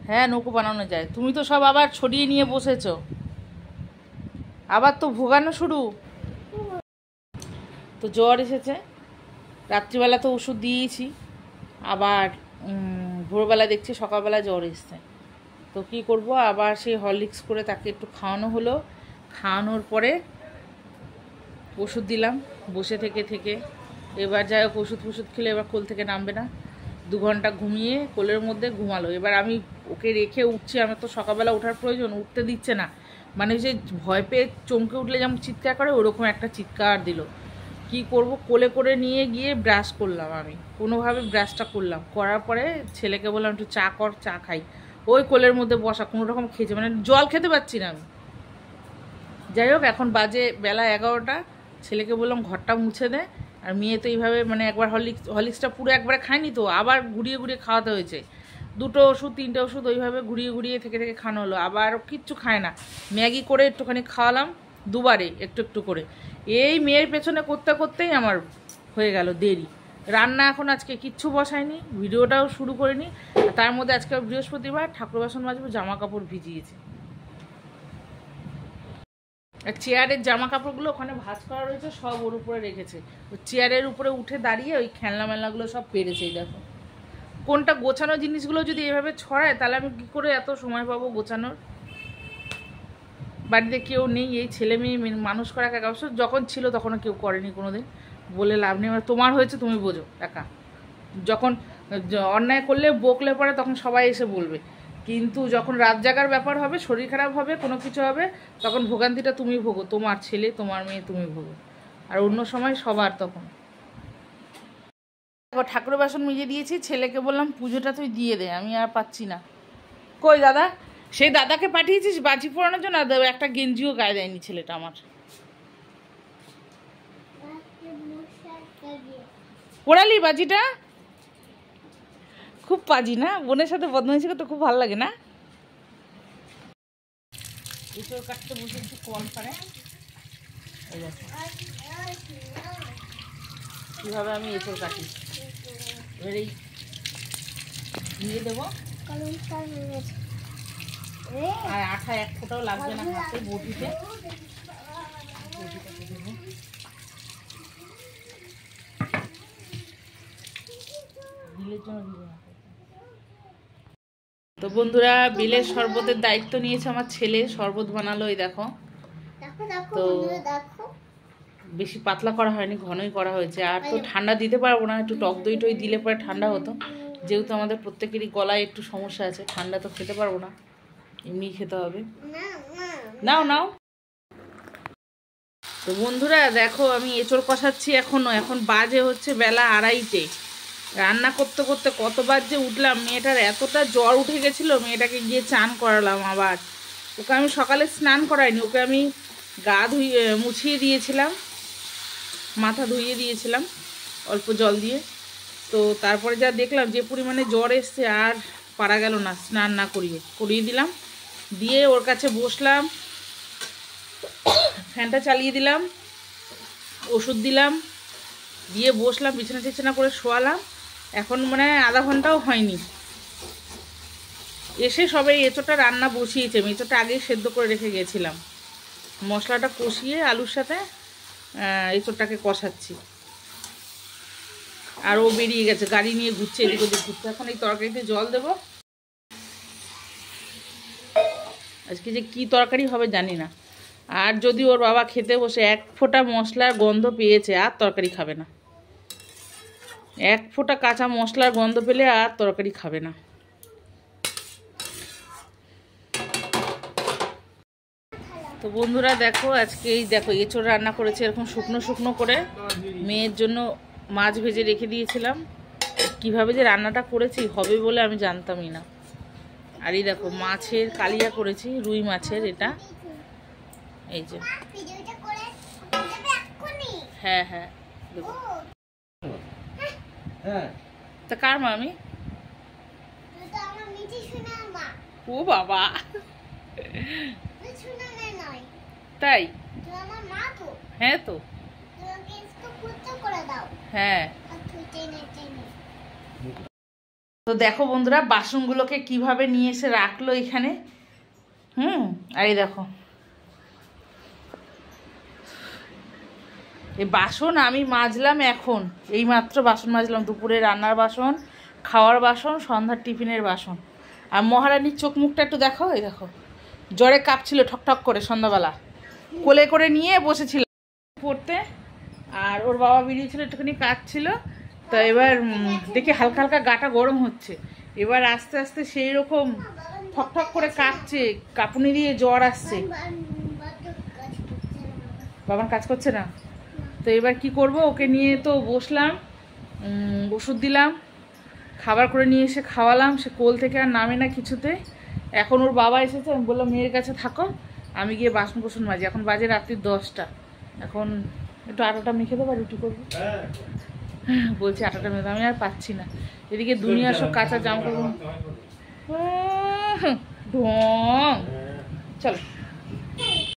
হ্যাঁ নৌকো বানানো যায়। তুমি তো সব আবার ছড়িয়ে নিয়ে বসেছো, আবার তো ভোগানো শুরু। তো জ্বর এসেছে, রাত্রিবেলা তো ওষুধ দিয়েছি, আবার ভোরবেলা দেখছি সকালবেলা জ্বর এসছে। তো কী করব, আবার সেই হরলিক্স করে তাকে একটু খাওয়ানো হলো। খাওয়ানোর পরে ওষুধ দিলাম বসে থেকে থেকে। এবার যাই হোক ওষুধ খেলে এবার কোল থেকে নামবে না। 2 ঘন্টা ঘুমিয়ে কোলের মধ্যে ঘুমালো। এবার আমি ওকে রেখে উঠছি, আমার তো সকালবেলা ওঠার প্রয়োজন, উঠতে দিচ্ছে না। মানে যে ভয় পেয়ে চমকে উঠলে যেমন চিৎকার করে ওরকম একটা চিৎকার দিল। কি করব, কোলে করে নিয়ে গিয়ে ব্রাশ করলাম, আমি কোনোভাবে ব্রাশটা করলাম, করার পরে ছেলেকে বললাম একটু চা কর, চা খাই। ওই কোলের মধ্যে বসা কোনো রকম খেয়েছে, মানে জল খেতে পারছি না আমি। যাই হোক এখন বাজে বেলা 11টা, ছেলেকে বললাম ঘরটা মুছে দে। আর মেয়ে তো এইভাবে মানে একবার হরলিক্সটা পুরো একবারে খায়নি, তো আবার ঘুরিয়ে ঘুরিয়ে খাওয়াতে হয়েছে। 2টো ওষুধ 3টে ওষুধ ওইভাবে ঘুরিয়ে ঘুরিয়ে থেকে থেকে খাওয়ানো হলো। আবার কিচ্ছু খায় না, ম্যাগি করে একটুখানি খাওয়ালাম, দুবারে একটু একটু করে। এই মেয়ের পেছনে করতে করতেই আমার হয়ে গেল দেরি। রান্না এখন আজকে কিচ্ছু বসায়নি, ভিডিওটাও শুরু করিনি। তার মধ্যে আজকে বৃহস্পতিবার, ঠাকুর বাসন মাজবো, জামা কাপড় ভিজিয়েছি। আর চেয়ারের জামা কাপড়গুলো ওখানে ভাঁজ করা রয়েছে, সব ওর উপরে রেখেছে। ওই চেয়ারের উপরে উঠে দাঁড়িয়ে ওই খেলনা মেলনাগুলো সব পেরেছে। দেখো কোনটা গোছানো জিনিসগুলো যদি এভাবে ছড়ায় তাহলে আমি কী করে এত সময় পাবো গোছানোর। বাড়িতে কেউ নেই, এই ছেলে মেয়ে মানুষ করা একা। অবশ্য যখন ছিল তখনও কেউ করেনি কোনো দিন, বলে লাভ নেই। তোমার হয়েছে তুমি বোঝো একা। যখন অন্যায় করলে বকলে পরে তখন সবাই এসে বলবে, কিন্তু যখন রাত জাগার ব্যাপার হবে, শরীর খারাপ হবে, কোনো কিছু হবে, তখন ভোগান্তিটা তুমি ভোগো, তোমার ছেলে তোমার মেয়ে তুমি ভোগো। আর অন্য সময় সবার তখন। ঠাকুরের বাসন মেজে দিয়েছি, ছেলেকে বললাম পুজোটা তুই দিয়ে দে, আমি আর পাচ্ছি না। কই দাদা? সেই দাদাকে পাঠিয়েছিস বাজি পোড়ানোর জন্য? একটা গেঞ্জিও গায়ে দেয়নি ছেলেটা আমার। পোড়ালি বাজিটা? খুব পাজি না? বোনের সাথে বদমাইশি করতে খুব ভালো লাগে না? এঁচড় কাটতে বসে একটু কল পারে। কীভাবে আমি এঁচড় কাটি, এবার এই দিয়ে দেবো। আর আঠা এক ফোঁটাও লাগবে না হাতে, বটিতে দেবো। বিলের জন্য দিব না। তো বন্ধুরা বিলের শরবতের দায়িত্ব নিয়েছে আমার ছেলে, শরবত বানালো। এই দেখো, তো বেশি পাতলা করা হয়নি, ঘনই করা হয়েছে। আর তো ঠান্ডা দিতে পারবো না, একটু টক দই টই দিলে পরে ঠান্ডা হতো। যেহেতু আমাদের প্রত্যেকেরই গলায় একটু সমস্যা আছে, ঠান্ডা তো খেতে পারবো না, এমনি খেতে হবে। নাও নাও। তো বন্ধুরা দেখো আমি এঁচড় কষাচ্ছি এখনো, এখন বাজে হচ্ছে বেলা 2:30। রান্না করতে করতে কতবার যে উঠলাম, মেয়েটার এতটা জ্বর উঠে গেছিলো, মেয়েটাকে গিয়ে চান করালাম। আবার ওকে আমি সকালে স্নান করাইনি, ওকে আমি গা ধুয়ে মুছিয়ে দিয়েছিলাম, মাথা ধুইয়ে দিয়েছিলাম অল্প জল দিয়ে। তো তারপরে যা দেখলাম যে পরিমাণে জ্বর এসছে, আর পারা গেল না স্নান না করিয়ে দিলাম। দিয়ে ওর কাছে বসলাম, ফ্যানটা চালিয়ে দিলাম, ওষুধ দিলাম, দিয়ে বসলাম, বিছানা টিছানা করে শোয়ালাম। এখন মানে আধা ঘন্টাও হয়নি, এসে সবে এঁচোড়টা রান্না বসিয়েছে। আমি এঁচোড়টা আগেই সেদ্ধ করে রেখে গেছিলাম, মশলাটা কষিয়ে আলুর সাথে এঁচোড়টাকে কষাচ্ছি। আর ও বেরিয়ে গেছে, গাড়ি নিয়ে ঘুরছে, এদিক ওদিক ঘুরছে। এখন এই তরকারিতে জল দেব। আজকে যে কি তরকারি হবে জানি না। আর যদি ওর বাবা খেতে বসে 1 ফোঁটা মশলার গন্ধ পেয়েছে আর তরকারি খাবে না। 1 ফোঁটা কাঁচা মশলার গন্ধ পেলে আর তরকারি খাবে না। তো বন্ধুরা দেখো আজকে এই দেখো এঁচড় রান্না করেছে এরকম শুকনো শুকনো করে। মেয়ের জন্য মাছ ভেজে রেখে দিয়েছিলাম, কিভাবে যে রান্নাটা করেছি হবে বলে আমি জানতামই না। আর এই দেখো মাছের কালিয়া করেছি, রুই মাছের, এটা এই যে। হ্যাঁ হ্যাঁ দেবো। তা কার মা? আমি? ও বাবা, তাই? হ্যাঁ তো, হ্যাঁ। তো দেখো বন্ধুরা বাসনগুলোকে কিভাবে নিয়ে এসে রাখলো এখানে। আর এই দেখো এই বাসন আমি মাজলাম এখন, এইমাত্র বাসন মাজলাম, দুপুরে রান্নার বাসন, খাওয়ার বাসন, সন্ধ্যার টিফিনের বাসন। আর মহারানীর চোখ মুখটা একটু দেখো, এই দেখো জ্বরে কাঁপছিল ঠকঠক করে, সন্ধ্যাবেলা কোলে করে নিয়ে বসেছিল পড়তে, আর ওর বাবা বেরিয়েছিল একটুখানি কাজ ছিল। তো এবার দেখি হালকা হালকা গাটা গরম হচ্ছে, এবার আস্তে আস্তে সেই রকম ঠকঠক করে কাঁপছে, কাঁপুনি দিয়ে জ্বর আসছে। বাবার কাজ করছে না, তো এবার কি করব, ওকে নিয়ে তো বসলাম, ওষুধ দিলাম, খাবার করে নিয়ে এসে খাওয়ালাম, সে কোল থেকে আর নামে না কিছুতে। এখন ওর বাবা এসেছে, আমি বললাম মেয়ের কাছে থাকো, আমি গিয়ে বাসন কোসন মাজি। এখন বাজে রাত্রি 10টা, এখন একটু আটাটা মেখে দেবো, রুটি করবো। বলছি আটাটা মেখে, আমি আর পাচ্ছি না, এদিকে দুনিয়া সব কাঁচা জামা কাপড় ঢং। চলো।